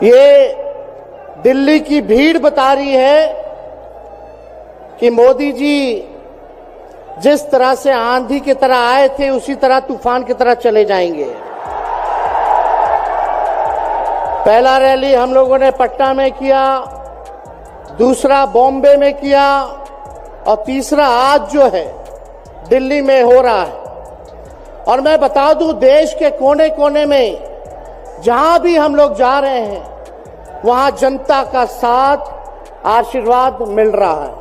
ये दिल्ली की भीड़ बता रही है कि मोदी जी जिस तरह से आंधी की तरह आए थे उसी तरह तूफान की तरह चले जाएंगे। पहला रैली हम लोगों ने पटना में किया, दूसरा बॉम्बे में किया और तीसरा आज जो है दिल्ली में हो रहा है। और मैं बता दूं, देश के कोने कोने में जहां भी हम लोग जा रहे हैं वहां जनता का साथ आशीर्वाद मिल रहा है।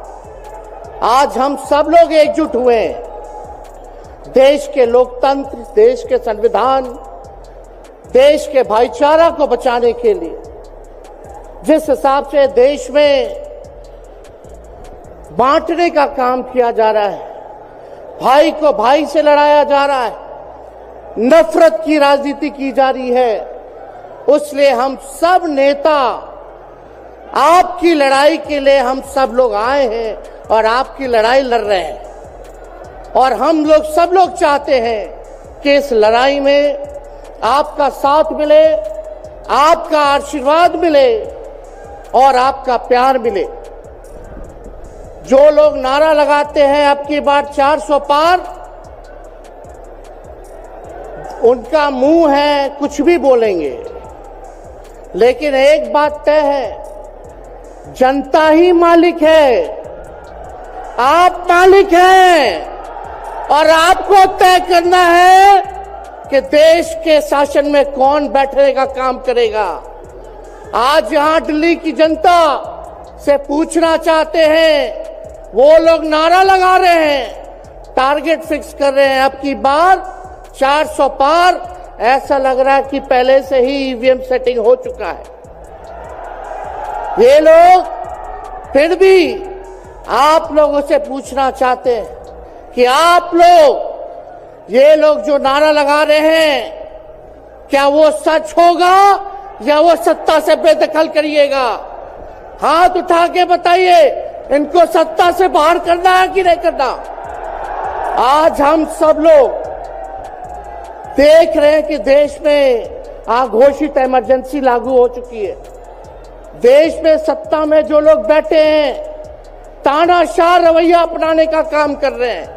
आज हम सब लोग एकजुट हुए हैं देश के लोकतंत्र, देश के संविधान, देश के भाईचारा को बचाने के लिए। जिस हिसाब से देश में बांटने का काम किया जा रहा है, भाई को भाई से लड़ाया जा रहा है, नफरत की राजनीति की जा रही है, उसलिए हम सब नेता आपकी लड़ाई के लिए हम सब लोग आए हैं और आपकी लड़ाई लड़ रहे हैं। और हम लोग सब लोग चाहते हैं कि इस लड़ाई में आपका साथ मिले, आपका आशीर्वाद मिले और आपका प्यार मिले। जो लोग नारा लगाते हैं अब की बार 400 पार, उनका मुंह है कुछ भी बोलेंगे, लेकिन एक बात तय है, जनता ही मालिक है, आप मालिक हैं और आपको तय करना है कि देश के शासन में कौन बैठने का काम करेगा। आज यहां दिल्ली की जनता से पूछना चाहते हैं, वो लोग नारा लगा रहे हैं, टारगेट फिक्स कर रहे हैं अब की बार 400 पार। ऐसा लग रहा है कि पहले से ही ईवीएम सेटिंग हो चुका है। ये लोग फिर भी आप लोगों से पूछना चाहते हैं कि आप लोग, ये लोग जो नारा लगा रहे हैं, क्या वो सच होगा या वो सत्ता से बेदखल करिएगा? हाथ उठा के बताइए, इनको सत्ता से बाहर करना है कि नहीं करना? आज हम सब लोग देख रहे हैं कि देश में अघोषित इमरजेंसी लागू हो चुकी है। देश में सत्ता में जो लोग बैठे हैं तानाशाह रवैया अपनाने का काम कर रहे हैं,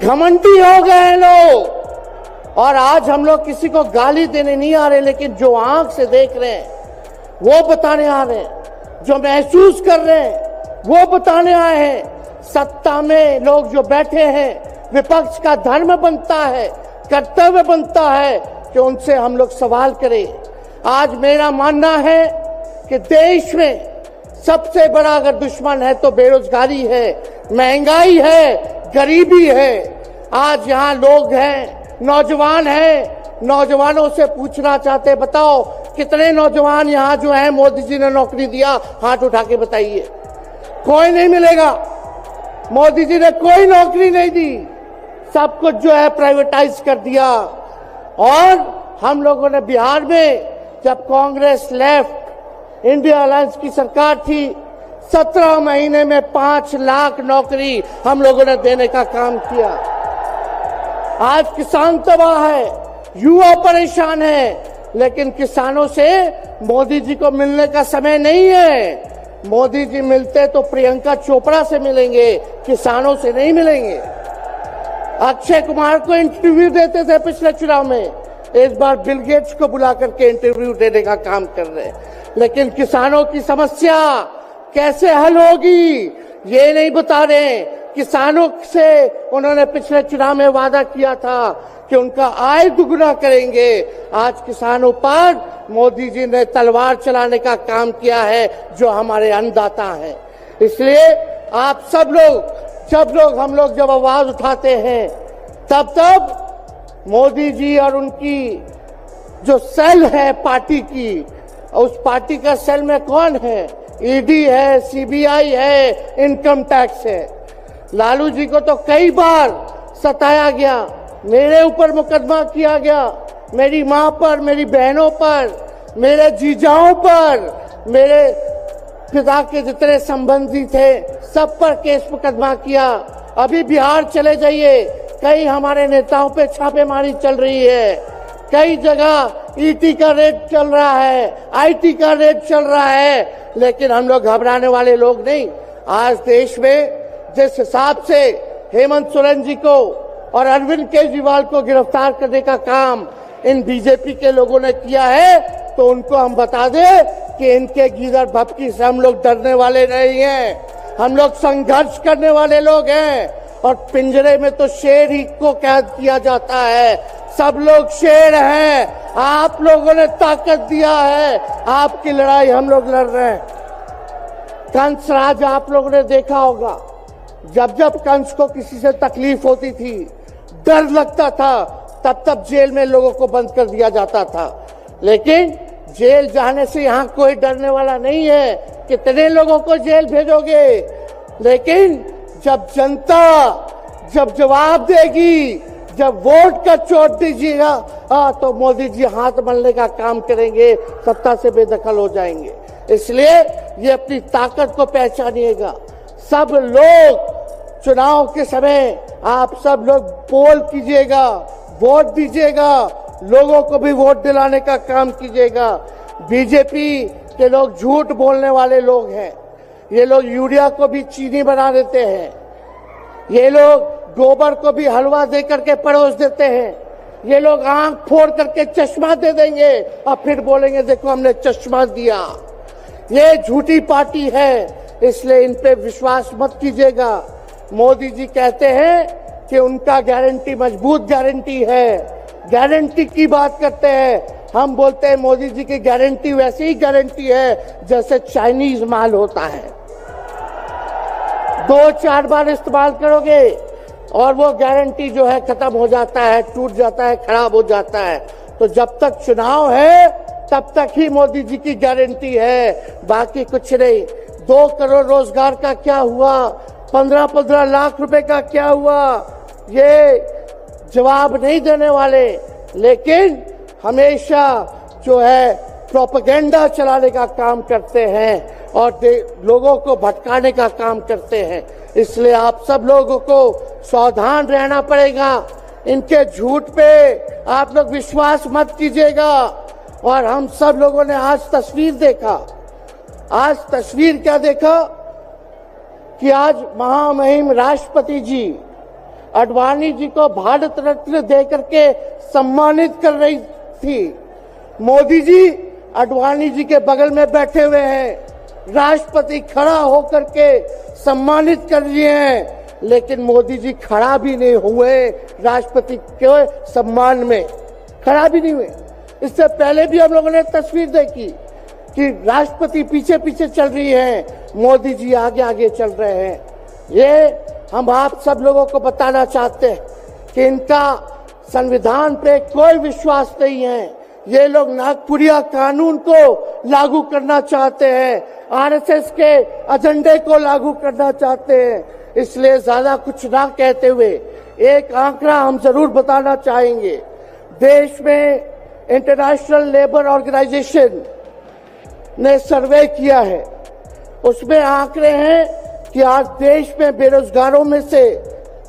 घमंडी हो गए हैं लोग। और आज हम लोग किसी को गाली देने नहीं आ रहे, लेकिन जो आंख से देख रहे हैं वो बताने आ रहे हैं, जो महसूस कर रहे हैं वो बताने आए हैं। सत्ता में लोग जो बैठे हैं, विपक्ष का धर्म बनता है, कर्तव्य बनता है कि उनसे हम लोग सवाल करें। आज मेरा मानना है कि देश में सबसे बड़ा अगर दुश्मन है तो बेरोजगारी है, महंगाई है, गरीबी है। आज यहाँ लोग हैं, नौजवान हैं, नौजवानों से पूछना चाहते, बताओ कितने नौजवान यहाँ जो हैं मोदी जी ने नौकरी दिया? हाथ उठा के बताइए। कोई नहीं मिलेगा। मोदी जी ने कोई नौकरी नहीं दी, सब कुछ जो है प्राइवेटाइज कर दिया। और हम लोगों ने बिहार में जब कांग्रेस लेफ्ट इंडिया अलायंस की सरकार थी, 17 महीने में 5 लाख नौकरी हम लोगों ने देने का काम किया। आज किसान तबाह है, युवा परेशान है, लेकिन किसानों से मोदी जी को मिलने का समय नहीं है। मोदी जी मिलते तो प्रियंका चोपड़ा से मिलेंगे, किसानों से नहीं मिलेंगे। अक्षय कुमार को इंटरव्यू देते थे पिछले चुनाव में, इस बार बिल गेट्स को बुला करके इंटरव्यू देने का काम कर रहे हैं। लेकिन किसानों की समस्या कैसे हल होगी ये नहीं बता रहे। किसानों से उन्होंने पिछले चुनाव में वादा किया था कि उनका आय दुगुना करेंगे। आज किसानों पर मोदी जी ने तलवार चलाने का काम किया है, जो हमारे अन्नदाता हैं। इसलिए आप सब लोग, जब आवाज उठाते हैं तब मोदी जी और उनकी जो सेल है पार्टी की, उस पार्टी का सेल में कौन है? ईडी है, सीबीआई है, इनकम टैक्स है। लालू जी को तो कई बार सताया गया, मेरे ऊपर मुकदमा किया गया, मेरी मां पर, मेरी बहनों पर, मेरे जीजाओं पर, मेरे पिता के जितने संबंधी थे सब पर केस मुकदमा किया। अभी बिहार चले जाइए, कई हमारे नेताओं पे छापेमारी चल रही है। कई जगह ईटी का रेट चल रहा है, आईटी का रेट चल रहा है, लेकिन हम लोग घबराने वाले लोग नहीं। आज देश में जिस हिसाब से हेमंत सोरेन जी को और अरविंद केजरीवाल को गिरफ्तार करने का काम इन बीजेपी के लोगों ने किया है, तो उनको हम बता दें कि इनके गीदड़ भपकी से हम लोग डरने वाले नहीं हैं। हम लोग संघर्ष करने वाले लोग हैं। और पिंजरे में तो शेर ही को कैद किया जाता है। सब लोग शेर हैं। आप लोगों ने ताकत दिया है, आपकी लड़ाई हम लोग लड़ रहे हैं। कंस राज आप लोगों ने देखा होगा, जब जब कंस को किसी से तकलीफ होती थी, डर लगता था, तब तब जेल में लोगों को बंद कर दिया जाता था। लेकिन जेल जाने से यहाँ कोई डरने वाला नहीं है। कितने लोगों को जेल भेजोगे? लेकिन जब जनता जब जवाब देगी, जब वोट का चोट दीजिएगा, तो मोदी जी हाथ मलने का काम करेंगे, सत्ता से बेदखल हो जाएंगे। इसलिए ये अपनी ताकत को पहचानिएगा। सब लोग चुनाव के समय आप सब लोग पोल कीजिएगा, वोट दीजिएगा, लोगों को भी वोट दिलाने का काम कीजिएगा। बीजेपी के लोग झूठ बोलने वाले लोग हैं। ये लोग यूरिया को भी चीनी बना देते हैं। ये लोग गोबर को भी हलवा दे करके परोस देते हैं। ये लोग आंख फोड़ करके चश्मा दे देंगे और फिर बोलेंगे देखो हमने चश्मा दिया। ये झूठी पार्टी है, इसलिए इन पे विश्वास मत कीजिएगा। मोदी जी कहते हैं कि उनका गारंटी मजबूत गारंटी है, गारंटी की बात करते हैं। हम बोलते हैं मोदी जी की गारंटी वैसी ही गारंटी है जैसे चाइनीज माल होता है। 2-4 बार इस्तेमाल करोगे और वो गारंटी जो है खत्म हो जाता है, टूट जाता है, खराब हो जाता है। तो जब तक चुनाव है तब तक ही मोदी जी की गारंटी है, बाकी कुछ नहीं। 2 करोड़ रोजगार का क्या हुआ? 15-15 लाख रुपए का क्या हुआ? ये जवाब नहीं देने वाले, लेकिन हमेशा जो है प्रोपेगेंडा चलाने का काम करते हैं और लोगों को भटकाने का काम करते हैं। इसलिए आप सब लोगों को सावधान रहना पड़ेगा। इनके झूठ पे आप लोग विश्वास मत कीजिएगा। और हम सब लोगों ने आज तस्वीर देखा। आज तस्वीर क्या देखा कि आज महामहिम राष्ट्रपति जी आडवाणी जी को भारत रत्न देकर के सम्मानित कर रही थी। मोदी जी आडवाणी जी के बगल में बैठे हुए हैं, राष्ट्रपति खड़ा होकर के सम्मानित कर रहे हैं, लेकिन मोदी जी खड़ा भी नहीं हुए राष्ट्रपति के सम्मान में, खड़ा भी नहीं हुए। इससे पहले भी हम लोगों ने तस्वीर देखी कि राष्ट्रपति पीछे पीछे चल रही है, मोदी जी आगे आगे चल रहे हैं। ये हम आप सब लोगों को बताना चाहते हैं कि इनका संविधान पे कोई विश्वास नहीं है। ये लोग नागपुरिया कानून को लागू करना चाहते हैं, आरएसएस के एजेंडे को लागू करना चाहते हैं। इसलिए ज्यादा कुछ ना कहते हुए एक आंकड़ा हम जरूर बताना चाहेंगे। देश में इंटरनेशनल लेबर ऑर्गेनाइजेशन ने सर्वे किया है, उसमें आंकड़े हैं कि आज देश में बेरोजगारों में से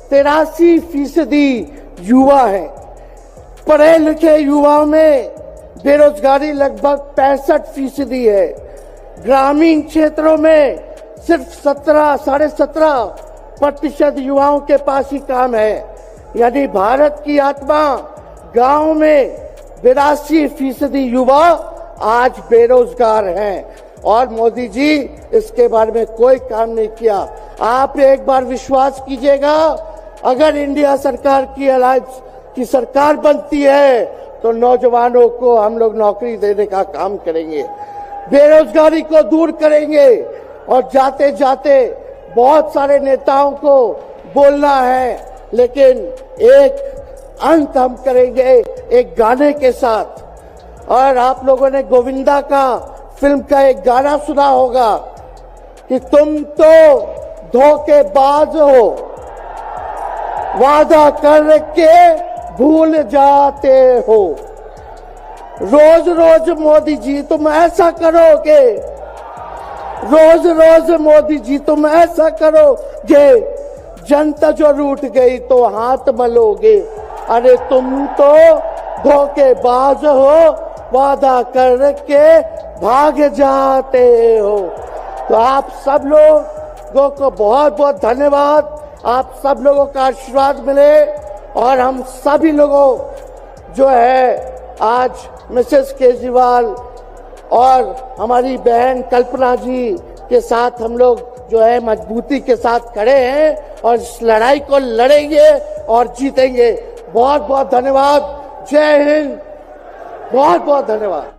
83% युवा हैं। पढ़े लिखे युवाओं में बेरोजगारी लगभग 65% है। ग्रामीण क्षेत्रों में सिर्फ 17.5% युवाओं के पास ही काम है। यानी भारत की आत्मा गांव में 82% युवा आज बेरोजगार हैं और मोदी जी इसके बारे में कोई काम नहीं किया। आप एक बार विश्वास कीजिएगा, अगर इंडिया सरकार की अलायंस की सरकार बनती है तो नौजवानों को हम लोग नौकरी देने का काम करेंगे, बेरोजगारी को दूर करेंगे। और जाते जाते बहुत सारे नेताओं को बोलना है, लेकिन एक अंत हम करेंगे एक गाने के साथ। और आप लोगों ने गोविंदा का फिल्म का एक गाना सुना होगा कि तुम तो धोखेबाज हो, वादा करके भूल जाते हो। रोज रोज मोदी जी तुम ऐसा करोगे, रोज रोज मोदी जी तुम ऐसा करोगे, जनता जो रूठ गई तो हाथ मलोगे। अरे तुम तो धोखेबाज हो, वादा करके भाग जाते हो। तो आप सब लोगों को बहुत बहुत धन्यवाद। आप सब लोगों का आशीर्वाद मिले और हम सभी लोगों जो है आज मिसेस केजरीवाल और हमारी बहन कल्पना जी के साथ हम लोग जो है मजबूती के साथ खड़े हैं और इस लड़ाई को लड़ेंगे और जीतेंगे। बहुत बहुत धन्यवाद। जय हिंद। बहुत बहुत धन्यवाद।